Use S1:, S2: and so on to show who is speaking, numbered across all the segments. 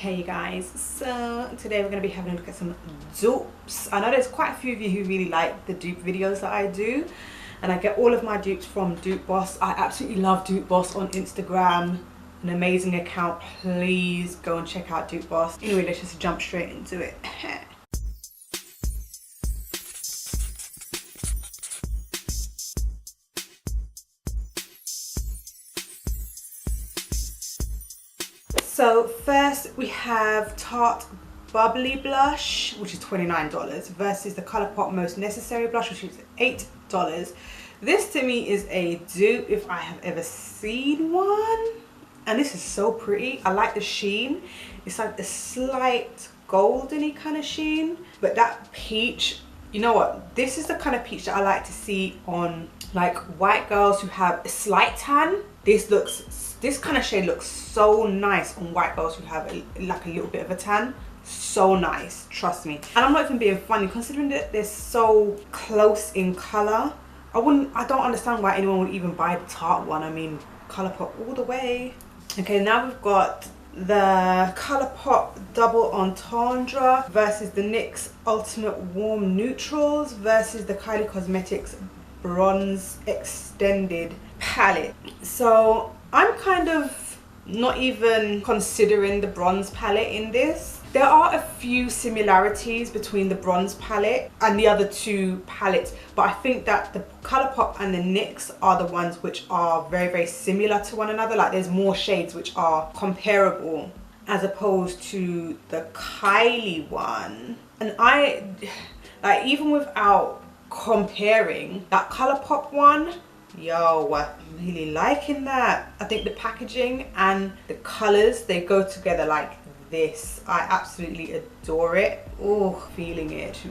S1: Hey you guys, so today we're going to be having a look at some dupes. I know there's quite a few of you who really like the dupe videos that I do, and I get all of my dupes from Dupe Boss. I absolutely love Dupe Boss on Instagram, an amazing account. Please go and check out Dupe Boss. Anyway, let's just jump straight into it. So first we have Tarte Bubbly Blush, which is $29, versus the Colourpop Most Necessary Blush, which is $8. This to me is a dupe if I have ever seen one, and this is so pretty. I like the sheen. It's like a slight goldeny kind of sheen, but that peach, you know what, this is the kind of peach that I like to see on like white girls who have a slight tan. This kind of shade looks so nice on white girls who have like a little bit of a tan. So nice, trust me. And I'm not even being funny, considering that they're so close in color. I don't understand why anyone would even buy the Tarte one. I mean, Colourpop all the way. Okay, now we've got the Colourpop Double Entendre versus the NYX Ultimate Warm Neutrals versus the Kylie Cosmetics Bronze Extended Palette. So I'm kind of not even considering the bronze palette in this. There are a few similarities between the bronze palette and the other two palettes, but I think that the Colourpop and the NYX are the ones which are very, very similar to one another. Like there's more shades which are comparable as opposed to the Kylie one. And I, like, even without comparing, that Colourpop one, yo, I'm really liking that. I think the packaging and the colors, they go together like this. I absolutely adore it. Oh, feeling it.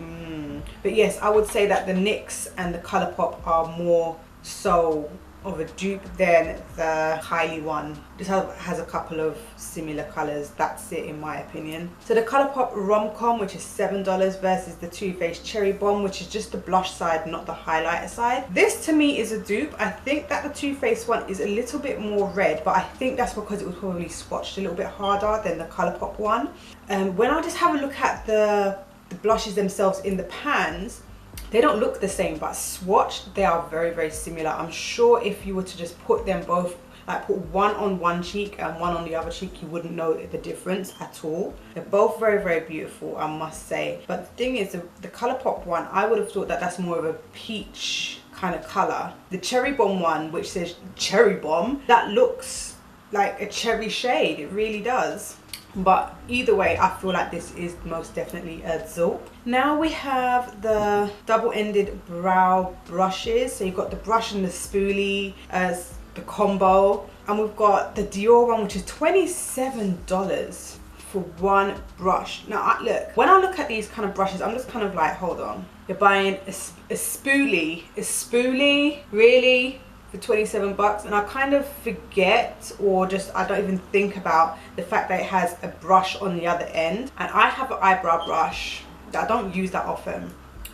S1: But yes, I would say that the NYX and the Colourpop are more so of a dupe than the Kylie one. This has a couple of similar colors. That's it in my opinion. So the Colourpop Rom-Com, which is $7, versus the Too Faced Cherry Bomb, which is just the blush side, not the highlighter side. This to me is a dupe. I think that the Too Faced one is a little bit more red, but I think that's because it was probably swatched a little bit harder than the Colourpop one. When I just have a look at the blushes themselves in the pans, they don't look the same, but swatched they are very, very similar. I'm sure if you were to just put them both, like put one on one cheek and one on the other cheek, you wouldn't know the difference at all. They're both very, very beautiful, I must say. But the thing is, the Colourpop one, I would have thought that that's more of a peach kind of color. The Cherry Bomb one, which says Cherry Bomb, that looks like a cherry shade. It really does. But either way, I feel like this is most definitely a dupe. Now we have the double-ended brow brushes. So you've got the brush and the spoolie as the combo. And we've got the Dior one, which is $27 for one brush. Now, look, when I look at these kind of brushes, I'm just kind of like, hold on. You're buying a spoolie. A spoolie? Really? For 27 bucks? And I kind of forget, or just I don't even think about the fact that it has a brush on the other end. And I have an eyebrow brush that I don't use that often,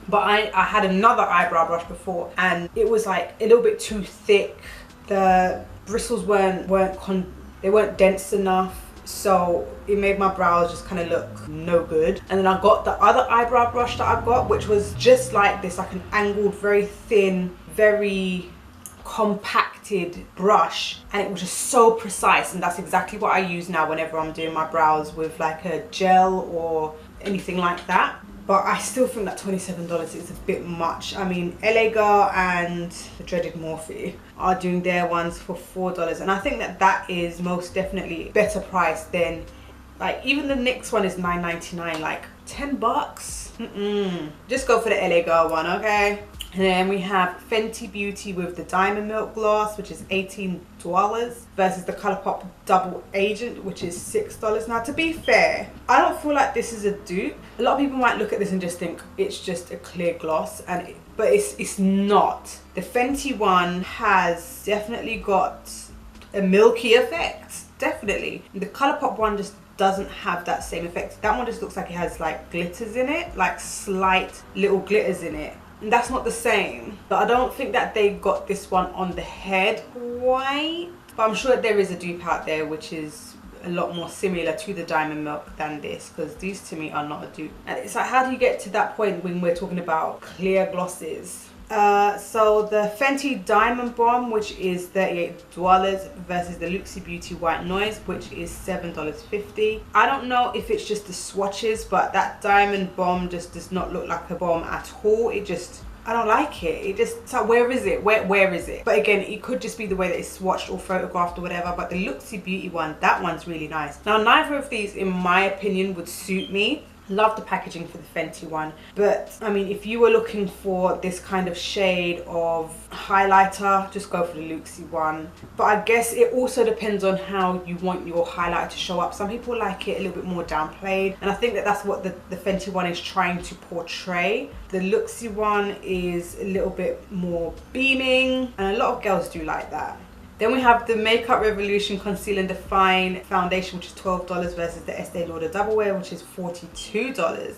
S1: but I had another eyebrow brush before, and it was like a little bit too thick. The bristles weren't dense enough, so it made my brows just kind of look no good. And then I got the other eyebrow brush that I got, which was just like this, like an angled, very thin, very compacted brush, and it was just so precise. And that's exactly what I use now whenever I'm doing my brows with like a gel or anything like that. But I still think that $27 is a bit much. I mean, LA Girl and the dreaded Morphe are doing their ones for $4, and I think that that is most definitely better price than, like, even the NYX one is $9.99, like 10 bucks. Just go for the LA Girl one, okay? And then we have Fenty Beauty with the Diamond Milk Gloss, which is $18, versus the Colourpop Double Agent, which is $6. Now, to be fair, I don't feel like this is a dupe. A lot of people might look at this and just think it's just a clear gloss, but it's not. The Fenty one has definitely got a milky effect, definitely. The Colourpop one just doesn't have that same effect. That one just looks like it has like glitters in it, like slight little glitters in it. And that's not the same. But I don't think that they got this one on the head quite. But I'm sure there is a dupe out there which is look a lot more similar to the Diamond Milk than this, because these to me are not a dupe. And it's like, how do you get to that point when we're talking about clear glosses? So the Fenty Diamond Bomb, which is $38 versus the Luxie Beauty White Noise, which is $7.50. I don't know if it's just the swatches, but that Diamond Bomb just does not look like a bomb at all. It just, I don't like it. It just, it's like, where is it? Where is it? But again, it could just be the way that it's swatched or photographed or whatever. But the Luxie Beauty one, that one's really nice. Now, neither of these, in my opinion, would suit me. Love the packaging for the Fenty one, but I mean, if you were looking for this kind of shade of highlighter, just go for the Luxie one. But I guess it also depends on how you want your highlighter to show up. Some people like it a little bit more downplayed, and I think that that's what the Fenty one is trying to portray. The Luxie one is a little bit more beaming, and a lot of girls do like that. Then we have the Makeup Revolution Conceal and Define Foundation, which is $12 versus the Estee Lauder Double Wear, which is $42.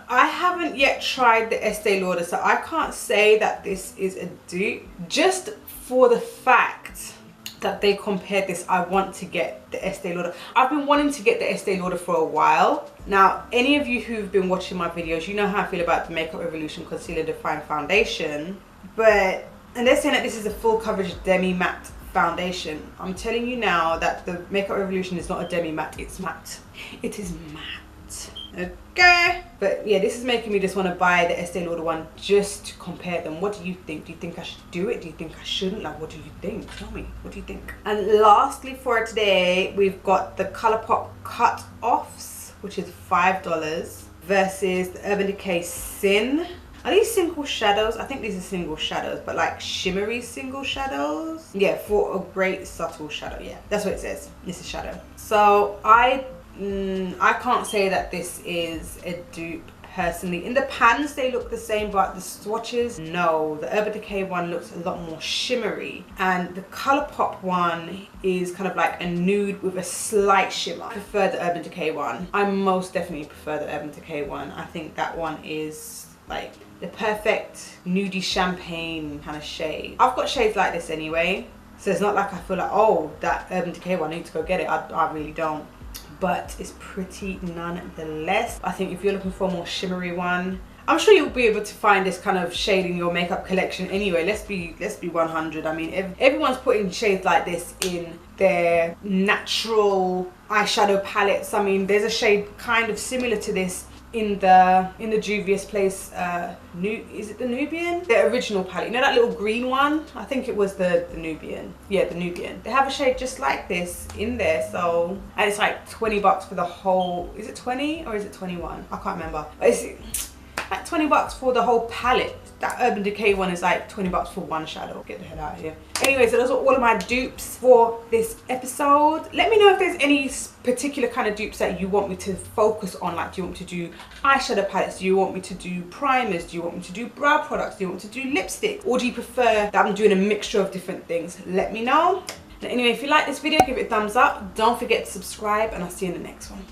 S1: I haven't yet tried the Estee Lauder, so I can't say that this is a dupe. Just for the fact that they compared this, I want to get the Estee Lauder. I've been wanting to get the Estee Lauder for a while. Now, any of you who've been watching my videos, you know how I feel about the Makeup Revolution Conceal and Define Foundation. And they're saying that this is a full coverage demi-matte foundation. I'm telling you now that the Makeup Revolution is not a demi-matte, it's matte. It is matte. Okay, but yeah, this is making me just want to buy the Estee Lauder one just to compare them. What do you think? Do you think I should do it? Do you think I shouldn't? Like, what do you think? Tell me, what do you think? And lastly for today, we've got the ColourPop Cut Offs, which is $5 versus the Urban Decay Sin. Are these single shadows? I think these are single shadows, but like shimmery single shadows. Yeah, for a great subtle shadow. Yeah, that's what it says. This is shadow. So I can't say that this is a dupe personally. In the pans they look the same, but the swatches, no. The Urban Decay one looks a lot more shimmery, and the ColourPop one is kind of like a nude with a slight shimmer. I prefer the Urban Decay one. I most definitely prefer the Urban Decay one. I think that one is like the perfect nudie champagne kind of shade. I've got shades like this anyway, so it's not like I feel like, oh, that Urban Decay one, I need to go get it. I really don't, but it's pretty nonetheless. I think if you're looking for a more shimmery one, I'm sure you'll be able to find this kind of shade in your makeup collection anyway. Let's be 100. I mean, everyone's putting shades like this in their natural eyeshadow palettes. I mean, there's a shade kind of similar to this in the Juvia's Place, is it the Nubian? The original palette, you know that little green one? I think it was the Nubian. Yeah, the Nubian. They have a shade just like this in there, so, and it's like $20 for the whole, is it 20 or is it 21? I can't remember. But it's like $20 for the whole palette. That Urban Decay one is like $20 for one shadow. Get the hell out of here. Anyway, so those are all of my dupes for this episode. Let me know if there's any particular kind of dupes that you want me to focus on. Like, do you want me to do eyeshadow palettes? Do you want me to do primers? Do you want me to do brow products? Do you want me to do lipstick? Or do you prefer that I'm doing a mixture of different things? Let me know. And anyway, if you like this video, give it a thumbs up. Don't forget to subscribe, and I'll see you in the next one.